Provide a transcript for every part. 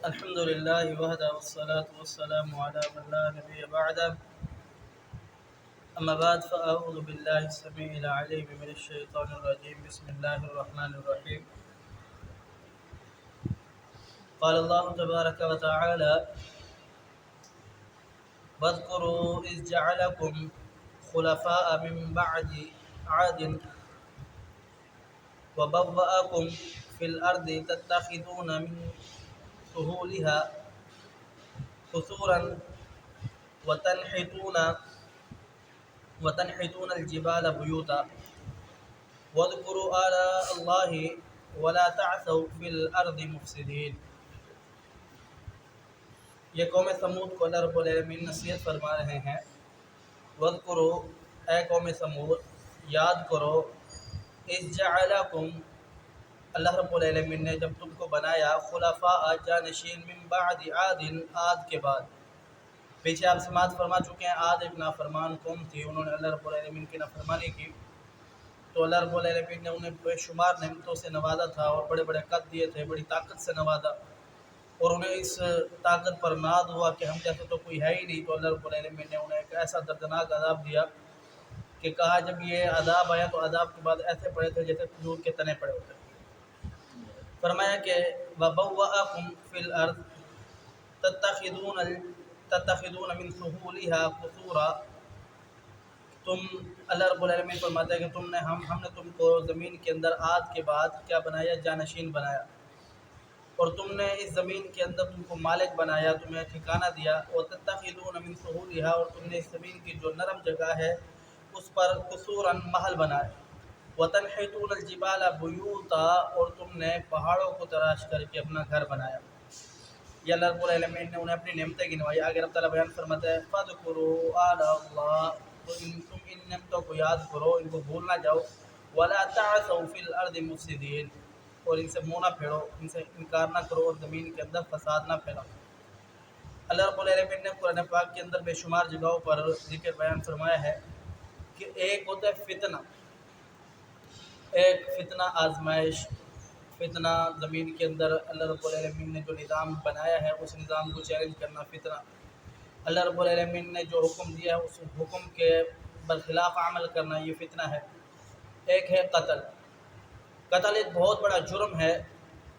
الحمد لله وحده والصلاة والسلام على من لا نبي بعده. أما بعد فأعوذ بالله السميع العليم من الشيطان الرجيم. بسم الله الرحمن الرحيم. قال الله تبارك وتعالى: واذكروا إذ جعلكم خلفاء من بعد عاد وبوأكم في الأرض تتخذون من سهولها قصورا وتنحتون الجبال بيوتا واذكروا آلاء الله ولا تعثوا في الأرض مفسدين. یہ قوم سمود کو اللہ رب العالمین نصیحت فرما رہے ہیں. وَاذْكُرُوا، اے قوم سمود یاد کرو، اِذْ جَعَلَكُمْ، اللہ رب العالمین نے جب تم کو بنایا، خلفاء جانشین، من بعد عاد، عاد کے بعد. پیچھے آپ سماعت فرما چکے ہیں، عاد ایک نافرمان قوم تھی، انہوں نے اللہ رب العالمین کی نافرمانی کی، تو اللہ رب العالمین نے انہیں بے شمار نعمتوں سے نوازا تھا اور بڑے بڑے قد دیے تھے، بڑی طاقت سے نوازا، اور انہیں اس طاقت پر ناز ہوا کہ ہم جیسے تو کوئی ہے ہی نہیں. تو اللہ رب العالمین نے انہیں ایک ایسا دردناک عذاب دیا کہ کہا جب یہ عذاب آیا تو عذاب کے بعد ایسے پڑے تھے جیسے کھجور کے تنے پڑے ہوتے. فرمایا کہ وَبَوَّأَكُمْ فِي الْأَرْضِ تَتَّخِذُونَ مِنْ سُهُولِهَا قُصُورًا. تم، اللہ رب العالمین فرماتا ہے کہ ہم نے تم کو زمین کے اندر عاد کے بعد کیا بنایا؟ جانشین بنایا، اور تم نے اس زمین کے اندر تم کو مالک بنایا، تمہیں ٹھکانہ دیا. وَتَتَّخِذُونَ مِنْ سُهُولِهَا، اور تم نے اس زمین کی جو نرم جگہ ہے اس پر قصوراً محل بنائے. وَتَنْحِتُونَ الْجِبَالَ بُيُوتًا، اور تم نے پہاڑوں کو تراش کر کے اپنا گھر بنایا. یہ اللہ رب العالمین نے انہیں اپنی نعمتیں گنوائی. آگے رب تعالیٰ بیان فرماتا ہے: فَاذْكُرُوا آلاءَ اللَّهِ، تو تم ان نعمتوں کو یاد کرو، ان کو بھول نہ جاؤ. وَلَا تَعْثَوْا فِي الْأَرْضِ مُفْسِدِينَ، اور ان سے منہ نہ پھیرو، ان سے انکار نہ کرو اور زمین کے اندر فساد نہ پھیلاؤ. اللہ رب العالمین نے قرآن پاک کے اندر بے شمار جگہوں پر ذکر بیان فرمایا ہے کہ ایک ہوتا ہے فتنہ، ایک فتنہ آزمائش، فتنہ زمین کے اندر اللہ رب العالمین نے جو نظام بنایا ہے اس نظام کو چیلنج کرنا فتنہ. اللہ رب العالمین نے جو حکم دیا ہے اس حکم کے برخلاف عمل کرنا، یہ فتنہ ہے. ایک ہے قتل. قتل ایک بہت بڑا جرم ہے.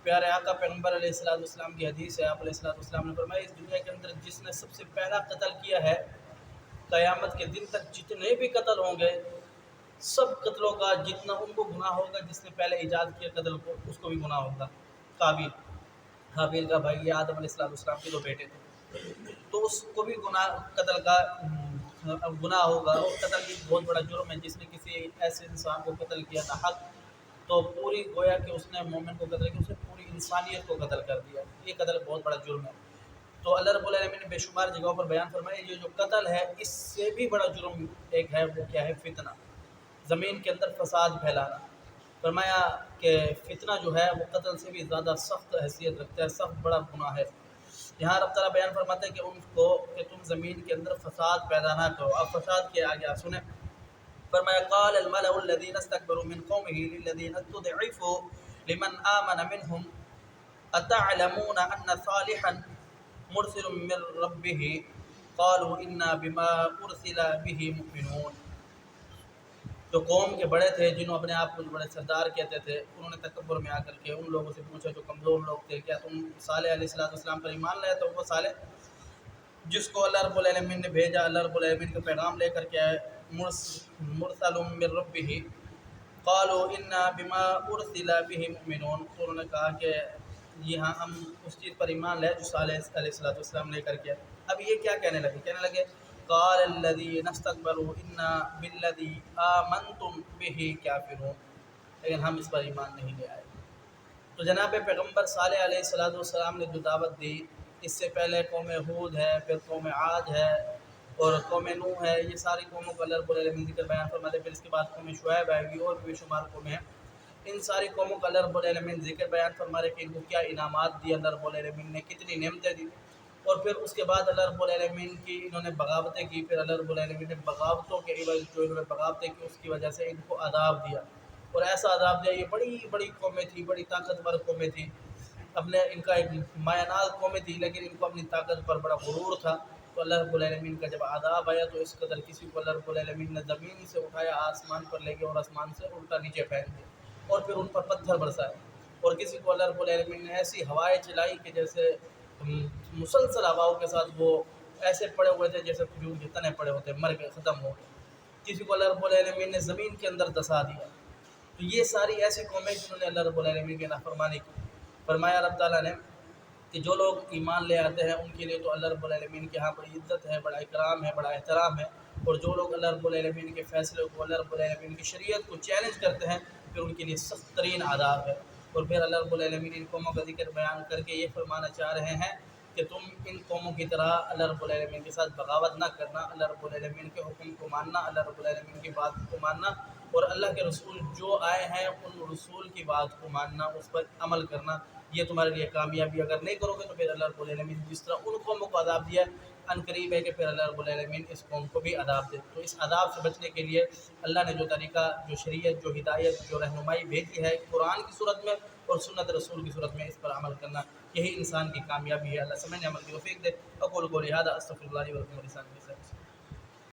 پیارے آقا پیغمبر علیہ السلام کی حدیث ہے، آپ علیہ السلام نے فرمایا اس دنیا کے اندر جس نے سب سے پہلا قتل کیا ہے، قیامت کے دن تک جتنے بھی قتل ہوں گے سب قتلوں کا جتنا ان کو گناہ ہوگا، جس نے پہلے ایجاد کیا قتل کو اس کو بھی گناہ ہوگا. حابیل کا بھائی، یہ آدم علیہ السلام کے دو بیٹے تھے، تو اس کو بھی قتل کا گناہ ہوگا. اور قتل بھی بہت بڑا جرم ہے. جس نے کسی ایسے انسان کو قتل کیا نہ حق، تو پوری گویا کہ اس نے مومن کو قتل کیا، اس نے پوری انسانیت کو قتل کر دیا. یہ قتل بہت بڑا جرم ہے. تو اللہ رب العالمین نے بے شمار جگہوں پر بیان فرمایا یہ جو قتل ہے اس سے بھی بڑا جرم ایک ہے، وہ کیا ہے؟ فتنہ، زمین کے اندر فساد پھیلانا. فرمایا کہ فتنہ جو ہے وہ قتل سے بھی زیادہ سخت حیثیت رکھتا ہے، سخت بڑا گناہ ہے. یہاں رب تعالیٰ بیان فرماتا ہے کہ ان کو کہ تم زمین کے اندر فساد پیدا نہ کرو. اب فساد کے آگے آپ سنیں. فرمایا قال الملأ الذين استكبروا من قومه للذين استضعفوا لمن آمن منهم أتعلمون أن صالحا مرسل من ربه قالوا إنا بما أرسل به مؤمنون. جو قوم کے بڑے تھے، جنہوں اپنے آپ کو بڑے سردار کہتے تھے، انہوں نے تکبر میں آ کر کے ان لوگوں سے پوچھا جو کمزور لوگ تھے، کیا تم صالح علیہ السلام پر ایمان لائے؟ تو وہ صالح جس کو اللہ رب العالمین نے بھیجا، اللہ رب العالمین کا پیغام لے کر کے آئے، مرسل من ربہ قالوا انا بما ارسل به مؤمنون. تو انہوں نے کہا کہ جی ہاں، ہم اس چیز پر ایمان لائے جو صالح علیہ السلام لے کر کے آئے. اب یہ کیا کہنے لگے قال الذین استکبروا انا بالذی آمنتم به کافرون، لیکن ہم اس پر ایمان نہیں لے آئے. تو جناب پیغمبر صالح علیہ السلام نے جو دعوت دی، اس سے پہلے قوم ہود ہے، پھر قوم عاد ہے اور قوم نوح ہے. یہ ساری قوموں کا اللہ رب العالمین ذکر بیان فرماتے ہیں. پھر اس کے بعد قوم شعیب آئے گی اور بھی شمار قومیں ہیں. ان ساری قوموں کا اللہ رب العالمین ذکر بیان فرما رہے کہ ان کو کیا انعامات دی اللہ رب العالمین نے، کتنی نعمتیں دی. اور پھر اس کے بعد اللہ رب العالمین کی انہوں نے بغاوتیں کی. پھر اللہ رب العالمین نے بغاوتوں کے عوض جو انہوں نے بغاوتیں کی اس کی وجہ سے ان کو عذاب دیا، اور ایسا عذاب دیا. یہ بڑی بڑی قومیں تھیں، بڑی طاقتور قومیں تھیں. اپنے ان کا ایک مایہ ناز قومیں تھی، لیکن ان کو اپنی طاقت پر بڑا غرور تھا. تو اللہ رب العالمین کا جب عذاب آیا تو اس قدر کسی کو اللہ رب العالمین نے زمین سے اٹھایا، آسمان پر لے گئے اور آسمان سے الٹا نیچے پھینک دیا اور پھر ان پر پتھر برسائے. اور کسی کو اللہ رب العالمین نے ایسی ہوائیں چلائی کہ جیسے مسلسل ہواؤں کے ساتھ وہ ایسے پڑے ہوئے تھے جیسے کھجور کے تنے پڑے ہوتے، مر گئے، ختم ہو گئے. کسی کو اللہ رب العالمین نے زمین کے اندر دسا دیا. تو یہ ساری ایسی قومیں جنہوں نے اللہ رب العالمین کی نافرمانی کی. فرمایا رب تعالیٰ نے کہ جو لوگ ایمان لے آتے ہیں ان کے لیے تو اللہ رب العالمین کے ہاں بڑی عزت ہے، بڑا اکرام ہے، بڑا احترام ہے. اور جو لوگ اللہ رب العالمین کے فیصلے کو، اللہ رب العالمین کی شریعت کو چیلنج کرتے ہیں، پھر ان کے لیے سخت ترین عذاب ہے. اور پھر اللہ رب العالمین ان قوموں کا ذکر بیان کر کے یہ فرمانا چاہ رہے ہیں کہ تم ان قوموں کی طرح اللہ رب العالمین کے ساتھ بغاوت نہ کرنا، اللہ رب العالمین کے حکم کو ماننا، اللہ رب العالمین کی بات کو ماننا، اور اللہ کے رسول جو آئے ہیں ان رسول کی بات کو ماننا، اس پر عمل کرنا. یہ تمہارے لیے کامیابی. اگر نہیں کرو گے تو پھر اللہ رب العالمین جس طرح ان قوموں کو عذاب دیا ان قریب ہے کہ پھر اللہ رب العالمین اس قوم کو بھی عذاب دے. تو اس عذاب سے بچنے کے لیے اللہ نے جو طریقہ، جو شریعت، جو ہدایت، جو رہنمائی بھیجی ہے قرآن کی صورت میں اور سنت رسول کی صورت میں، اس پر عمل کرنا، یہی انسان کی کامیابی ہے. اللہ سمجھنے عمل کی توفیق دے. اقول قولی ھذا استغفر اللہ لی ولکم ولسائر المسلمین.